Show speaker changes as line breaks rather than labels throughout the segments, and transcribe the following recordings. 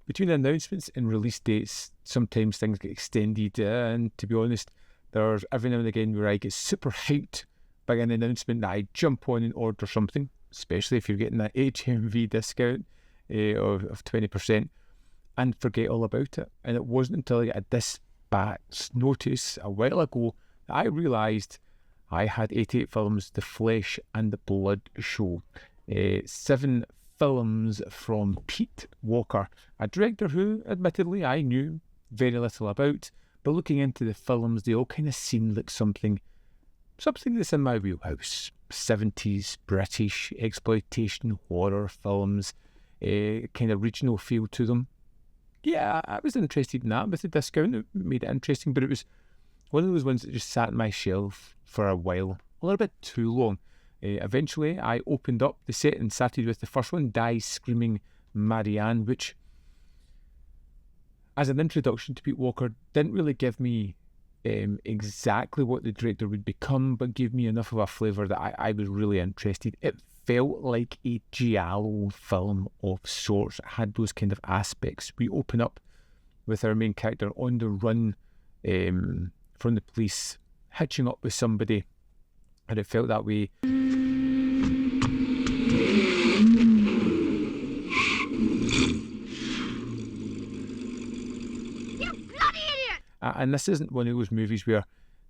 Between announcements and release dates, sometimes things get extended, and to be honest, there's every now and again where I get super hyped by an announcement that I jump on and order something, especially if you're getting that HMV discount of 20%, and forget all about it. And it wasn't until I got a dispatch notice a while ago that I realised I had 88 films, The Flesh and the Blood Show. 7 films from Pete Walker, a director who, admittedly, I knew very little about, but looking into the films, they all kind of seemed like something that's in my wheelhouse. 70s British exploitation horror films, kind of regional feel to them. Yeah, I was interested in that with the discount. It made it interesting, but it was one of those ones that just sat on my shelf for a while, a little bit too long. Eventually, I opened up the set and started with the first one, Die Screaming Marianne, which, as an introduction to Pete Walker, didn't really give me exactly what the director would become, but gave me enough of a flavour that I was really interested. It felt like a giallo film of sorts. It had those kind of aspects. We open up with our main character on the run from the police, hitching up with somebody, and it felt that way. And this isn't one of those movies where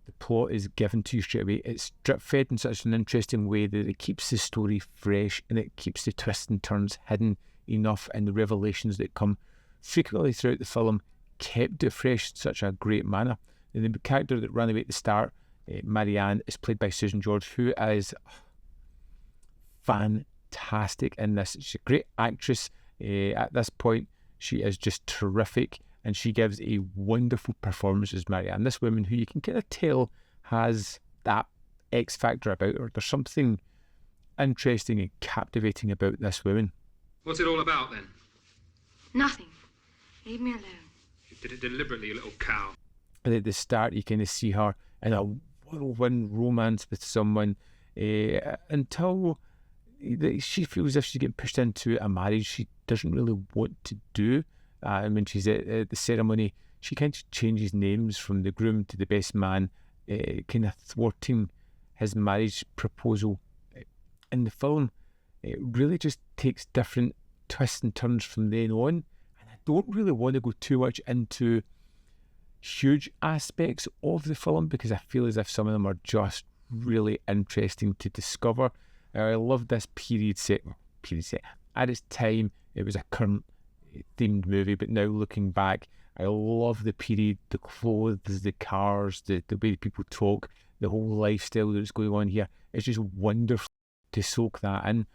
the plot is given to you straight away. It's drip-fed in such an interesting way that it keeps the story fresh and it keeps the twists and turns hidden enough, and the revelations that come frequently throughout the film kept it fresh in such a great manner. And the character that ran away at the start, Marianne, is played by Susan George, who is fantastic in this. She's a great actress. At this point, she is just terrific. And she gives a wonderful performance as Marianne. This woman who you can kind of tell has that X factor about her. There's something interesting and captivating about this woman.
What's it all about then?
Nothing. Leave me alone.
You did it deliberately, you little cow.
And at the start, you kind of see her in a whirlwind romance with someone until she feels as if she's getting pushed into a marriage she doesn't really want to do. And when she's at the ceremony, she kind of changes names from the groom to the best man, kind of thwarting his marriage proposal. In the film, it really just takes different twists and turns from then on. And I don't really want to go too much into huge aspects of the film because I feel as if some of them are just really interesting to discover. I love this period set. At its time, it was a current themed movie, but now looking back, I love the period, the clothes, the cars, the way people talk, the whole lifestyle that's going on here. It's just wonderful to soak that in.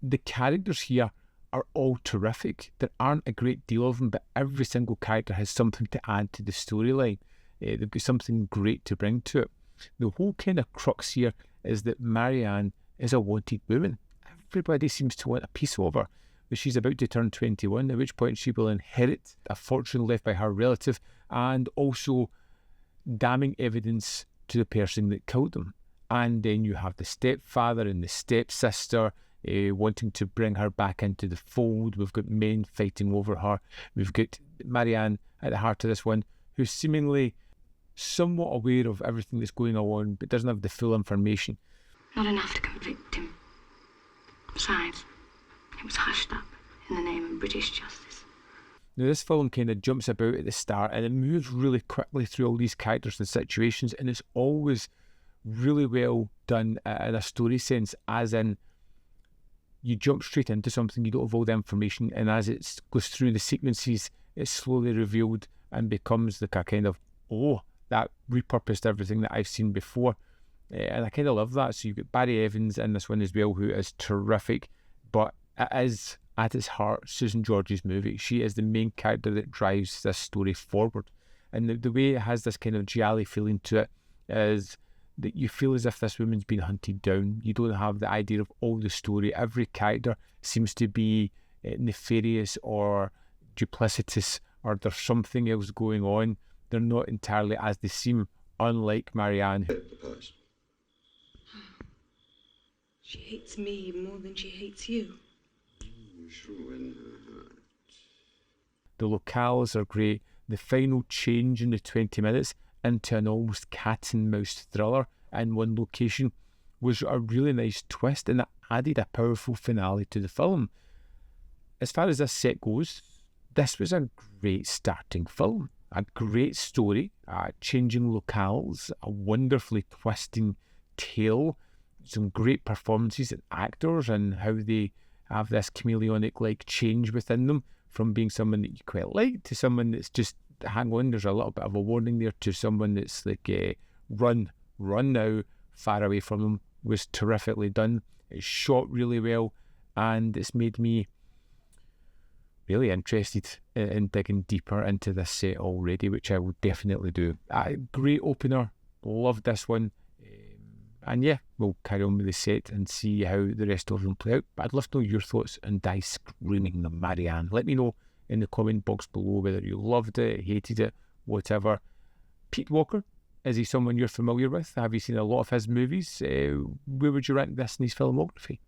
The characters here are all terrific. There aren't a great deal of them, but every single character has something to add to the storyline. They've got something great to bring to it. The whole kind of crux here is that Marianne is a wanted woman. Everybody seems to want a piece of her, but she's about to turn 21, at which point she will inherit a fortune left by her relative and also damning evidence to the person that killed them. And then you have the stepfather and the stepsister wanting to bring her back into the fold. We've got men fighting over her. We've got Marianne at the heart of this one, who's seemingly somewhat aware of everything that's going on, but doesn't have the full information.
Not enough to convict him. Besides, it was hushed up in the name of British justice.
Now, this film kind of jumps about at the start and it moves really quickly through all these characters and situations, and it's always really well done in a story sense, as in you jump straight into something, you don't have all the information, and as it goes through the sequences, it's slowly revealed and becomes like a kind of, oh, that repurposed everything that I've seen before. And I kind of love that. So you've got Barry Evans in this one as well, who is terrific, but it is at its heart Susan George's movie. She is the main character that drives this story forward. And the way it has this kind of giallo feeling to it is that you feel as if this woman's been hunted down. You don't have the idea of all the story. Every character seems to be nefarious or duplicitous, or there's something else going on. They're not entirely as they seem unlike Marianne.
The purse.
She hates me more than she hates you.
Sure, in her heart.
The locales are great. The final change in the 20 minutes into an almost cat and mouse thriller in one location was a really nice twist, and it added a powerful finale to the film. As far as this set goes, this was a great starting film. A great story, changing locales, a wonderfully twisting tale, some great performances and actors, and how they have this chameleonic-like change within them from being someone that you quite like to someone that's just, hang on, there's a little bit of a warning there, to someone that's like, run now, far away from them. Was terrifically done. It's shot really well, and it's made me really interested in digging deeper into this set already, which I will definitely do. Great opener, loved this one, and yeah, we'll carry on with the set and see how the rest of them play out. But I'd love to know your thoughts on Die Screaming the Marianne. Let me know in the comment box below whether you loved it, hated it, whatever. Pete Walker, is he someone you're familiar with? Have you seen a lot of his movies? Where would you rank this in his filmography?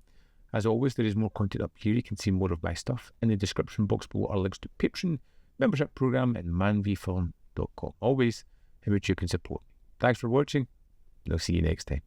As always, there is more content up here. You can see more of my stuff. In the description box below are links to Patreon, membership program, and manvfilm.com. Always, in which you can support me. Thanks for watching, and I'll see you next time.